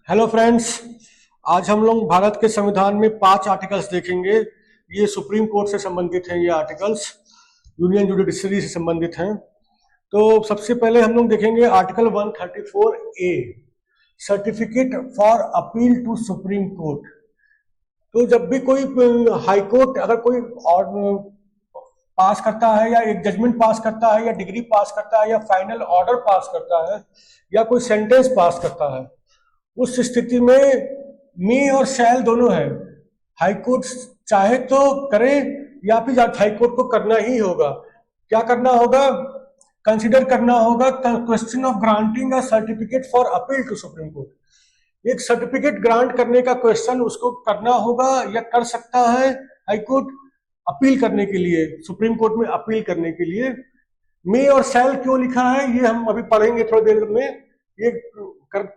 Hello friends. आज हम लोग भारत के संविधान में 5 आर्टिकल्स देखेंगे। ये सुप्रीम कोर्ट से संबंधित हैं। ये आर्टिकल्स यूनियन जुडिशरी से संबंधित हैं। तो सबसे पहले हम लोग देखेंगे article 134A, certificate for appeal to supreme court. तो जब भी कोई हाई कोर्ट अगर कोई पास करता है या एक जजमेंट पास करता है या डिग्री पास करता है या फाइनल ऑर्डर पास करता है या कोई सेंटेंस पास करता है, उस स्थिति में मे और शैल दोनों है। हाई कोर्ट चाहे तो करे या फिर हाई कोर्ट को करना ही होगा। क्या करना होगा? कंसीडर करना होगा question of granting a certificate for appeal to supreme court. एक सर्टिफिकेट ग्रांट करने का क्वेश्चन उसको करना होगा या कर सकता है हाई कोर्ट अपील करने के लिए, सुप्रीम कोर्ट में अपील करने के लिए। मे और शैल क्यों लिखा है ये हम अभी पढ़ेंगे थोड़ी देर में। ये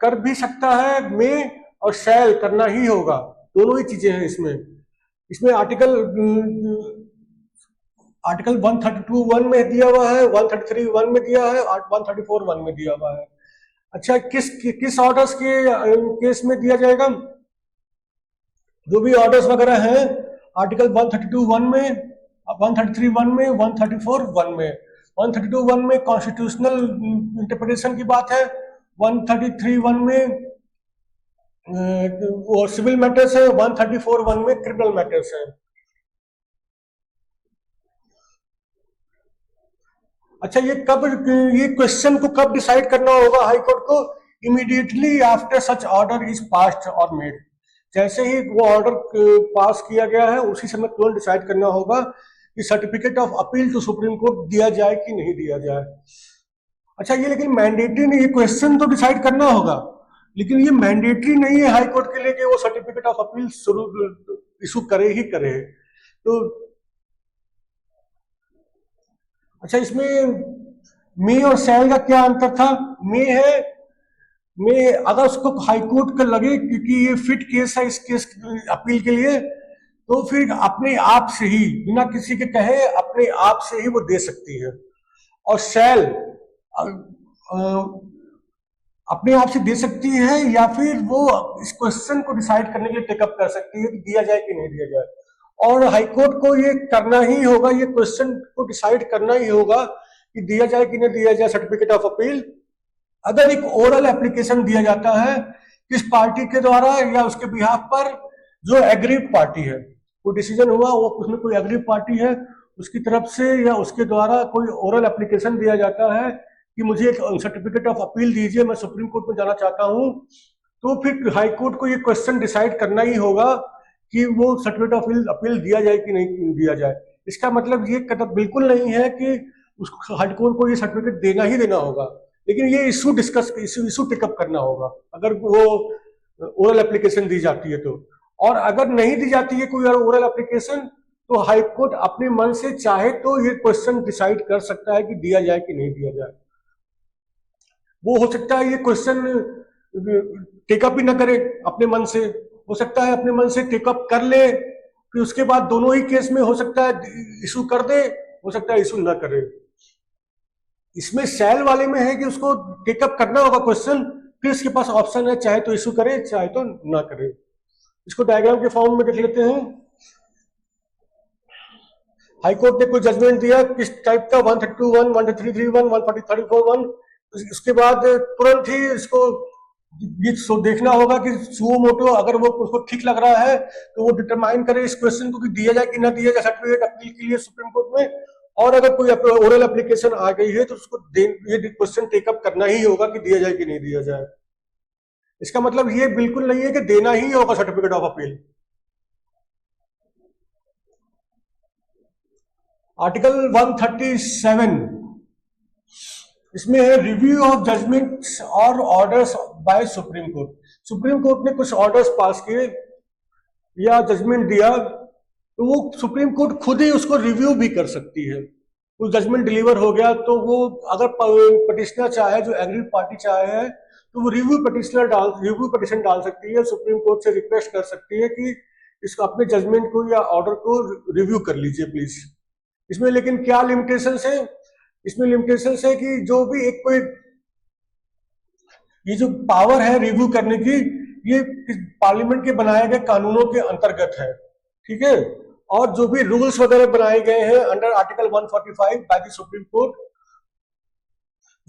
कर भी सकता है, मे और शैल करना ही होगा, दोनों ही चीजें हैं इसमें। इसमें आर्टिकल 132(1) में दिया हुआ है, 133(1) में दिया है और 134(1) में दिया हुआ है। अच्छा, किस ऑर्डर्स के केस में दिया जाएगा? जो भी ऑर्डर्स वगैरह हैं आर्टिकल 132(1) में, 133(1) में, 134(1) में। 132(1) में कॉन्स्टिट्यूशनल इंटरप्रिटेशन की बात है, 133(1) में वो सिविल मैटर्स है, 134(1) में क्रिमिनल मैटर्स है। अच्छा, ये क्वेश्चन को कब डिसाइड करना होगा हाई कोर्ट को? Immediately after such order is passed और मेड। जैसे ही वो ऑर्डर पास किया गया है उसी समय तुरंत डिसाइड करना होगा कि certificate of appeal to supreme court दिया जाए कि नहीं दिया जाए। अच्छा, ये लेकिन मैंडेटरी नहीं, ये क्वेश्चन तो डिसाइड करना होगा लेकिन ये मैंडेटरी नहीं है हाई कोर्ट के लिए कि वो सर्टिफिकेट ऑफ अपील इशू करे ही करे। तो अच्छा, इसमें मे और शैल का क्या अंतर था? मे है, मे अगर उसको हाई कोर्ट का लगे क्योंकि ये फिट केस है इस केस अपील के लिए, तो फिर अपने आप से ही बिना किसी के कहे अपने आप से ही वो दे सकती है। और शैल अपने आप से दे सकती है या फिर वो इस क्वेश्चन को डिसाइड करने के लिए टेकअप कर सकती है कि दिया जाए कि नहीं दिया जाए। और हाईकोर्ट को ये करना ही होगा, ये क्वेश्चन को डिसाइड करना ही होगा कि दिया जाए कि नहीं दिया जाए सर्टिफिकेट ऑफ अपील। अगर एक ओरल एप्लीकेशन दिया जाता है किस पार्टी के द्वारा या उसके बिहाफ पर, जो एग्रीव पार्टी है, कोई डिसीजन हुआ वो उसमें कोई एग्रीव पार्टी है उसकी तरफ से या उसके द्वारा कोई ओरल एप्लीकेशन दिया जाता है कि मुझे एक सर्टिफिकेट ऑफ अपील दीजिए, मैं सुप्रीम कोर्ट में जाना चाहता हूं, तो फिर हाई कोर्ट को ये क्वेश्चन डिसाइड करना ही होगा कि वो सर्टिफिकेट ऑफ अपील दिया जाए कि नहीं दिया जाए। इसका मतलब ये कदम बिल्कुल नहीं है कि उसको हाई कोर्ट को ये सर्टिफिकेट देना ही देना होगा, लेकिन ये इशू टेकअप करना होगा अगर वो ओरल एप्लीकेशन दी जाती है तो। और अगर नहीं दी जाती है कोई ओरल एप्लीकेशन तो हाई कोर्ट अपने मन से चाहे तो ये क्वेश्चन डिसाइड कर सकता है कि दिया जाए कि नहीं दिया जाए। वो हो सकता है ये क्वेश्चन टेकअप ही ना करे अपने मन से, हो सकता है अपने मन से टेकअप कर ले, फिर उसके बाद दोनों ही केस में हो सकता है इशू कर दे, हो सकता है इशू ना करे। इसमें शैल वाले में है कि उसको टेकअप करना होगा क्वेश्चन, फिर उसके पास ऑप्शन है चाहे तो इशू करे चाहे तो ना करे। इसको डायग्राम के फॉर्म में देख लेते हैं। हाईकोर्ट ने कोई जजमेंट दिया किस टाइप का, 132(1), 133(1), 134(1), उसके बाद तुरंत ही इसको ये देखना होगा कि सुओ मोटो अगर वो उसको ठीक लग रहा है तो वो डिटरमाइन करे इस क्वेश्चन को कि दिया जाए कि ना दिया जाए सर्टिफिकेट अपील के लिए सुप्रीम कोर्ट में। और अगर कोई ओरल एप्लीकेशन आ गई है तो उसको ये क्वेश्चन टेकअप करना ही होगा कि दिया जाए कि नहीं दिया जाए। इसका मतलब ये बिल्कुल नहीं है कि देना ही होगा सर्टिफिकेट ऑफ अपील। आर्टिकल 137, इसमें है रिव्यू ऑफ जजमेंट्स और orders by supreme court. Supreme court ने कुछ ऑर्डर्स पास किए या जजमेंट दिया तो वो सुप्रीम कोर्ट खुद ही उसको रिव्यू भी कर सकती है। कोई जजमेंट डिलीवर हो गया तो वो अगर पटिशनर चाहे, जो एग्रीड पार्टी चाहे, तो वो रिव्यू पिटीशन डाल सकती है, सुप्रीम कोर्ट से रिक्वेस्ट कर सकती है कि इसको अपने जजमेंट को या ऑर्डर को रिव्यू कर लीजिए प्लीज। इसमें लेकिन क्या लिमिटेशन है? इसमें लिमिटेशन है कि जो भी एक कोई ये जो पावर है रिव्यू करने की, ये पार्लियामेंट के बनाए गए कानूनों के अंतर्गत है, ठीक है। और जो भी रूल्स वगैरह बनाए गए हैं under article 145 by the supreme court,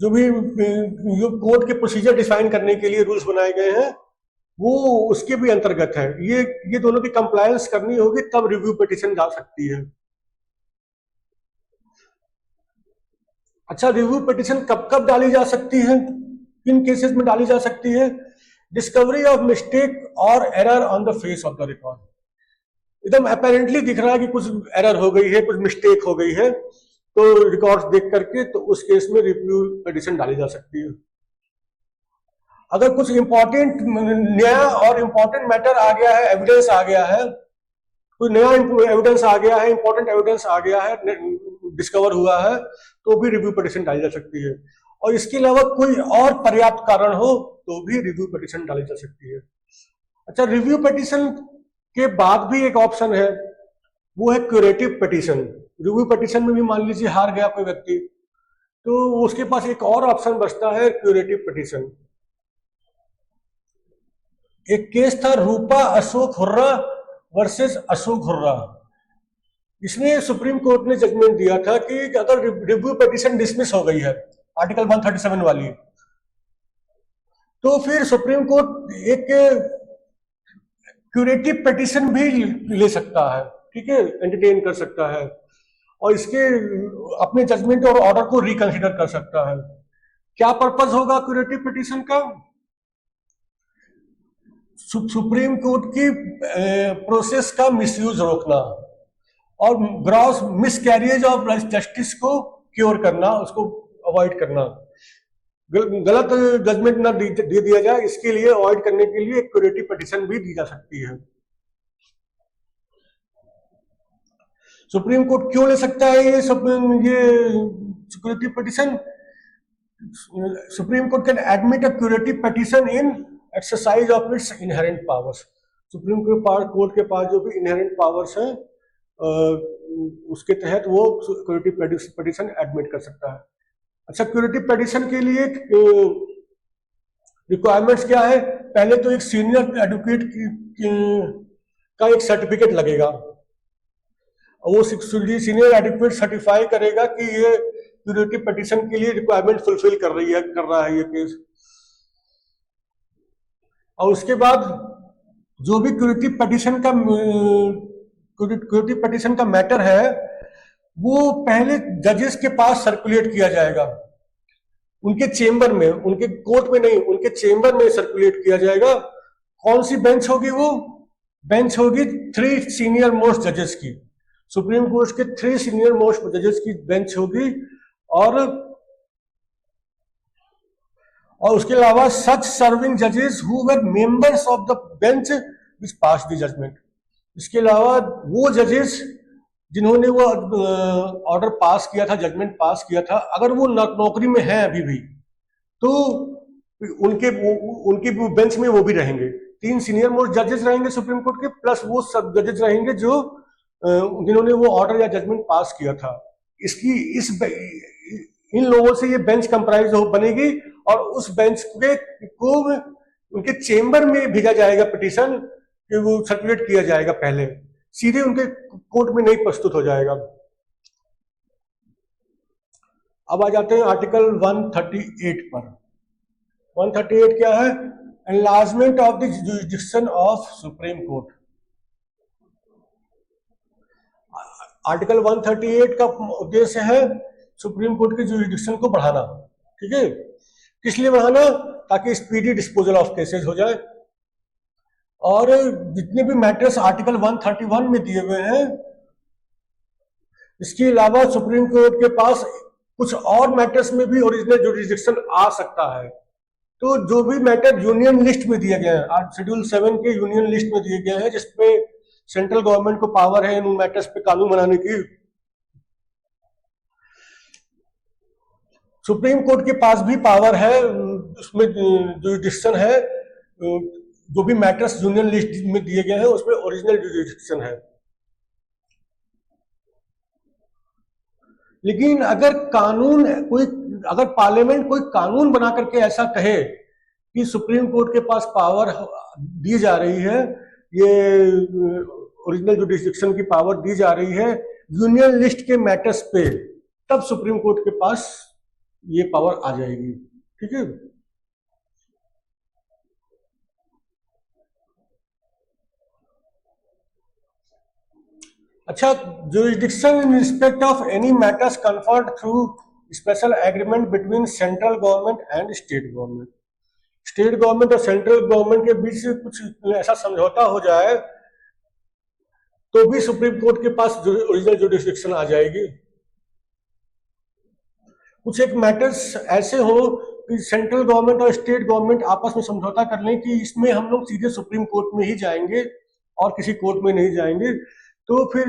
जो भी कोर्ट के प्रोसीजर डिफाइन करने के लिए रूल्स बनाए गए हैं वो उसके भी अंतर्गत है। ये दोनों की कंप्लायंस करनी होगी तब रिव्यू पिटीशन जा सकती है। अच्छा, रिव्यू पिटीशन कब कब डाली जा सकती है, किन केसेस में डाली जा सकती है? डिस्कवरी ऑफ मिस्टेक और error on the face of the record, एकदम अपेरेंटली दिख रहा है कि कुछ एरर हो गई है, कुछ मिस्टेक हो गई है, तो रिकॉर्ड्स देख करके तो उस केस में रिव्यू पिटीशन डाली जा सकती है। अगर कुछ इंपॉर्टेंट नया और इंपॉर्टेंट मैटर आ गया है, एविडेंस आ गया है, कोई नया एविडेंस आ गया है, इंपॉर्टेंट एविडेंस आ गया है, डिस्कवर हुआ है, तो भी रिव्यू पिटीशन डाली जा सकती है। और इसके अलावा कोई और पर्याप्त कारण हो तो भी रिव्यू पिटीशन डाली जा सकती है। अच्छा, रिव्यू पिटीशन के बाद भी एक ऑप्शन है, वो है क्यूरेटिव पिटीशन। रिव्यू पिटीशन में भी मान लीजिए हार गया कोई व्यक्ति, तो उसके पास एक और ऑप्शन बचता है, क्यूरेटिव पिटीशन। एक केस था रूपा अशोक हुर्रा वर्सेस अशोक हुर्रा। इसमें सुप्रीम कोर्ट ने जजमेंट दिया था कि अगर रिव्यू पिटीशन डिसमिस हो गई है आर्टिकल 137 वाली, तो फिर सुप्रीम कोर्ट एक क्यूरेटिव पिटीशन भी ले सकता है, ठीक है, एंटरटेन कर सकता है और इसके अपने जजमेंट और ऑर्डर को रिकंसिडर कर सकता है। क्या पर्पस होगा क्यूरेटिव पिटीशन का? सुप्रीम कोर्ट की प्रोसेस का मिसयूज रोकना और ग्रॉस मिसकैरियज ऑफ जस्टिस को क्योर करना, उसको अवॉइड करना, गलत जजमेंट ना दे दिया जाए, इसके लिए अवॉइड करने के लिए क्यूरेटिव पिटीशन भी दी जा सकती है। सुप्रीम कोर्ट क्यों ले सकता है ये curative petition? Supreme court can admit a curative petition in exercise of its inherent powers. Supreme court के पास जो भी इनहेरेंट पावर्स हैं उसके तहत वो क्यूरेटिव पिटीशन एडमिट कर सकता है। अच्छा, क्यूरेटिव पिटीशन के लिए रिक्वायरमेंट्स क्या है? पहले तो एक सीनियर एडवोकेट का एक सर्टिफिकेट लगेगा, वो सीनियर एडवोकेट सर्टिफाई करेगा कि ये क्यूरेटिव पिटीशन के लिए रिक्वायरमेंट फुलफिल कर रहा है ये केस। और उसके बाद जो भी क्यूरेटिव पिटीशन का मैटर है वो पहले जजेस के पास सर्कुलेट किया जाएगा, उनके चेंबर में, उनके कोर्ट में नहीं, उनके चेंबर में सर्कुलेट किया जाएगा। कौन सी बेंच होगी? वो बेंच होगी 3 सीनियर मोस्ट जजेस की, सुप्रीम कोर्ट के 3 सीनियर मोस्ट जजेस की बेंच होगी। और उसके अलावा सच सर्विंग जजेस who were members of the bench which pass the judgment. इसके अलावा वो जजेस जिन्होंने वो ऑर्डर पास किया था, जजमेंट पास किया था, अगर वो नौकरी में हैं अभी भी, तो उनके बेंच में वो भी रहेंगे। 3 सीनियर मोस्ट जजेस रहेंगे सुप्रीम कोर्ट के, प्लस वो सब जजेस रहेंगे जो जिन्होंने वो ऑर्डर या जजमेंट पास किया था। इन लोगों से ये बेंच कंप्राइज बनेगी और उस बेंच को उनके चेंबर में भेजा जाएगा पिटीशन, कि वो सर्कुलेट किया जाएगा, पहले सीधे उनके कोर्ट में नहीं प्रस्तुत हो जाएगा। अब आ जाते हैं आर्टिकल 138 पर। 138 क्या है? Enlargement of the jurisdiction of supreme court. Article 138 का उद्देश्य है सुप्रीम कोर्ट की जुरिसडिक्शन को बढ़ाना, ठीक है। किस लिए बढ़ाना? ताकि स्पीडी डिस्पोजल ऑफ केसेस हो जाए और जितने भी मैटर्स आर्टिकल 131 में दिए हुए हैं, इसके अलावा सुप्रीम कोर्ट के पास कुछ और मैटर्स में भी ओरिजिनल जुरिसडिक्शन आ सकता है। तो जो भी मैटर यूनियन लिस्ट में दिए गए हैं, शेड्यूल 7 के यूनियन लिस्ट में दिए गए हैं, जिसपे सेंट्रल गवर्नमेंट को पावर है इन मैटर्स पे कानून बनाने की, सुप्रीम कोर्ट के पास भी पावर है, उसमें जुरिसडिक्शन है। जो भी मैटर्स यूनियन लिस्ट में दिए गए हैं उसमें ओरिजिनल जुरिसडिक्शन है। लेकिन अगर पार्लियामेंट कोई कानून बना करके ऐसा कहे कि सुप्रीम कोर्ट के पास पावर दी जा रही है, ये ओरिजिनल जुडिस्डिक्शन की पावर दी जा रही है यूनियन लिस्ट के मैटर्स पे, तब सुप्रीम कोर्ट के पास ये पावर आ जाएगी। ठीक है। अच्छा, jurisdiction in respect of any matters conferred through special agreement between central government and state government। State government और सेंट्रल गवर्नमेंट के बीच कुछ ऐसा समझौता हो जाए तो भी सुप्रीम कोर्ट के पास ओरिजिनल जुडिस्डिक्शन आ जाएगी। कुछ एक मैटर्स ऐसे हो कि सेंट्रल गवर्नमेंट और स्टेट गवर्नमेंट आपस में समझौता कर लें कि इसमें हम लोग सीधे सुप्रीम कोर्ट में ही जाएंगे और किसी कोर्ट में नहीं जाएंगे, तो फिर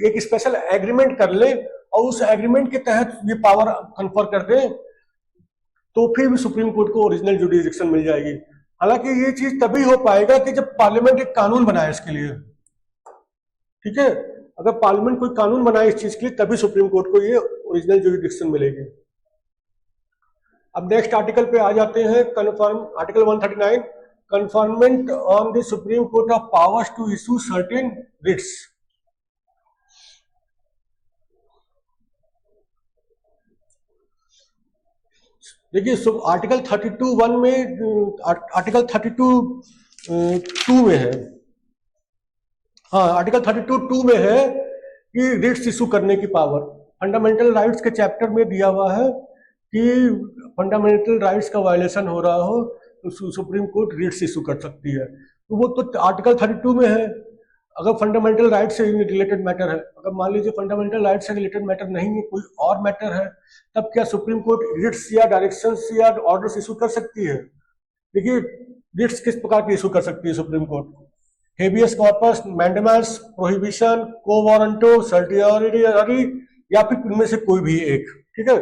एक स्पेशल एग्रीमेंट कर ले और उस एग्रीमेंट के तहत ये पावर कन्फर कर दें, तो फिर भी सुप्रीम कोर्ट को ओरिजिनल जुडिस्डिक्शन मिल जाएगी। हालांकि ये चीज तभी हो पाएगा कि जब पार्लियामेंट एक कानून बनाए इसके लिए। ठीक है, अगर पार्लियामेंट कोई कानून बनाए इस चीज के लिए तभी सुप्रीम कोर्ट को ये ओरिजिनल जुडिस्डिक्शन मिलेगी। अब नेक्स्ट आर्टिकल पे आ जाते हैं, confirm article 139, conferment on the supreme court of powers to issue certain writs. देखिए, आर्टिकल 32(1) में, आर्टिकल 32(2) में है, हाँ आर्टिकल 32(2) में है कि रिट्स इशू करने की पावर फंडामेंटल राइट्स के चैप्टर में दिया हुआ है कि फंडामेंटल राइट्स का वायलेशन हो रहा हो तो सुप्रीम कोर्ट रिट्स इशू कर सकती है। तो वो तो आर्टिकल 32 में है। अगर फंडामेंटल राइट से रिलेटेड मैटर है, अगर मान लीजिए फंडामेंटल राइट से रिलेटेड मैटर नहीं है, कोई और मैटर है, तब क्या सुप्रीम कोर्ट रिट्स या डायरेक्शंस या ऑर्डर्स इशू कर सकती है? देखिए, रिट्स किस प्रकार की इशू कर सकती है supreme court? Habeas corpus, mandamus, prohibition, को वारंटो, सर्टियरी, या फिर इनमें से कोई भी एक। ठीक है।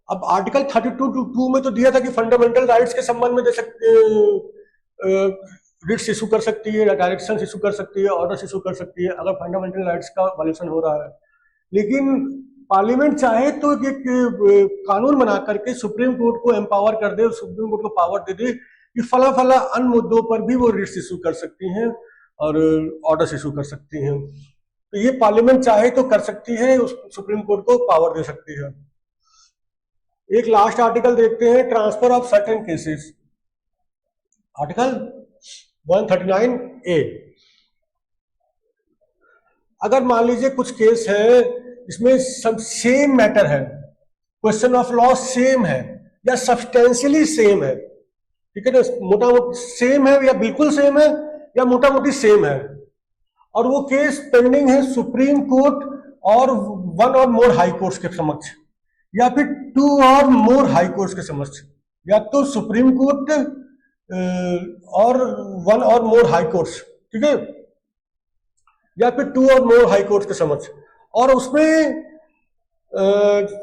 अब आर्टिकल 32(2) में तो दिया था कि फंडामेंटल राइट्स के संबंध में दे सकते, रिट्स इशू कर सकती है, डायरेक्शंस इशू कर सकती है, ऑर्डर्स इशू कर सकती है अगर फंडामेंटल राइट्स का वायलेशन हो रहा है। लेकिन पार्लियामेंट चाहे तो एक कानून बना करके सुप्रीम कोर्ट को एम्पावर कर दे, सुप्रीम कोर्ट को पावर दे दे कि फला फला अन्य मुद्दों पर भी वो रिट्स इशू कर सकती हैं और ऑर्डर्स इशू कर सकती हैं। तो ये पार्लियामेंट चाहे तो कर सकती है, उस सुप्रीम कोर्ट को पावर दे सकती है। एक लास्ट आर्टिकल देखते हैं, transfer of certain cases, article 139A। अगर मान लीजिए कुछ केस है इसमें सब सेम मैटर है, क्वेश्चन ऑफ लॉ सेम है या सब्सटेंशियली सेम है, ठीक है ना, मोटा मोटी सेम है या बिल्कुल सेम है या मोटा मोटी सेम है, और वो केस पेंडिंग है सुप्रीम कोर्ट और वन और मोर हाई कोर्ट्स के समक्ष, या फिर 2 और मोर हाई कोर्ट्स के समक्ष, या तो सुप्रीम कोर्ट और 1 और मोर हाई कोर्ट्स, ठीक है, या फिर 2 और मोर हाई कोर्ट्स के समक्ष, और उसमें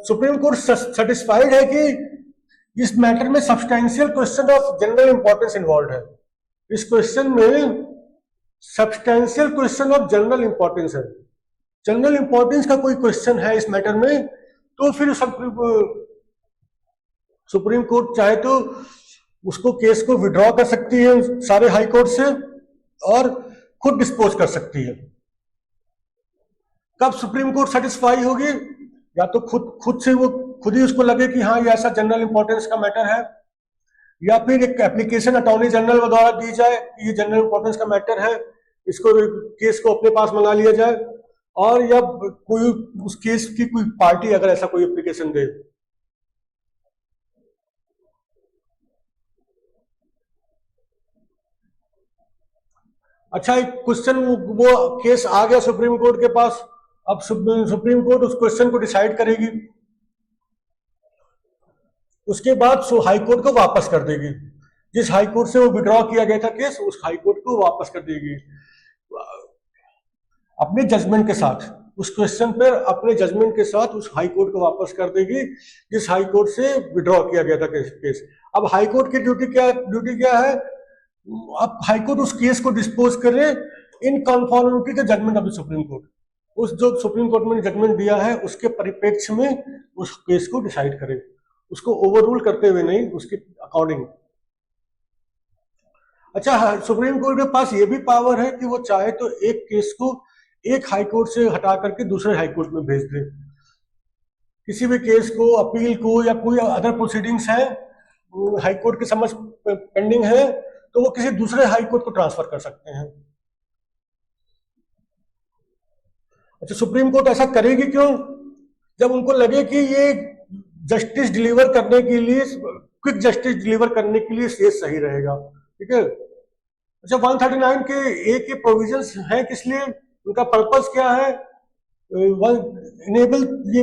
सुप्रीम कोर्ट सेटिस्फाइड है कि इस मैटर में substantial question of general importance involve है। इस क्वेश्चन में substantial question of general importance है, जनरल इंपॉर्टेंस का कोई क्वेश्चन है इस मैटर में, तो फिर सुप्रीम कोर्ट चाहे तो उसको केस को विड्रॉ कर सकती है सारे हाई कोर्ट से और खुद डिस्पोज कर सकती है। कब सुप्रीम कोर्ट सेटिस्फाई होगी? या तो खुद से वो खुद ही उसको लगे कि हाँ ये ऐसा जनरल इंपॉर्टेंस का मैटर है, या फिर एक एप्लीकेशन अटॉर्नी जनरल द्वारा दी जाए कि ये जनरल इंपॉर्टेंस का मैटर है, इसको केस को अपने पास मंगा लिया जाए, और या कोई उस केस की कोई पार्टी अगर ऐसा कोई एप्लीकेशन दे। अच्छा, एक क्वेश्चन, वो केस आ गया सुप्रीम कोर्ट के पास, अब सुप्रीम कोर्ट उस क्वेश्चन को डिसाइड करेगी, उसके बाद हाई कोर्ट को वापस कर देगी, जिस हाई कोर्ट से वो विड्रॉ किया गया था केस उस हाई कोर्ट को वापस कर देगी अपने जजमेंट के साथ, उस क्वेश्चन पर अपने जजमेंट के साथ उस हाई कोर्ट को वापस कर देगी जिस हाई कोर्ट से विड्रॉ किया गया था केस। अब हाई कोर्ट की ड्यूटी क्या है? अब हाई कोर्ट उस केस को डिस्पोज करे इन कन्फॉर्मिटी के judgment of the supreme court. उस जो सुप्रीम कोर्ट ने जजमेंट दिया है उसके परिप्रेक्ष्य में उस केस को डिसाइड करे, उसको ओवररूल करते हुए नहीं, उसके अकॉर्डिंग। अच्छा, सुप्रीम कोर्ट के पास ये भी पावर है कि वो चाहे तो एक केस को एक हाई कोर्ट से हटा करके दूसरे हाई कोर्ट में भेज दे। किसी भी केस को, अपील को, या कोई अदर प्रोसीडिंग्स है हाई कोर्ट के समझ पेंडिंग है, तो वो किसी दूसरे हाई कोर्ट को ट्रांसफर कर सकते हैं। अच्छा, सुप्रीम कोर्ट ऐसा करेगी क्यों? जब उनको लगे कि ये जस्टिस डिलीवर करने के लिए, क्विक जस्टिस डिलीवर करने के लिए ये सही रहेगा। ठीक है। अच्छा, 139 के ए के प्रोविजंस हैं किस लिए, उनका पर्पस क्या है? इनेबल ये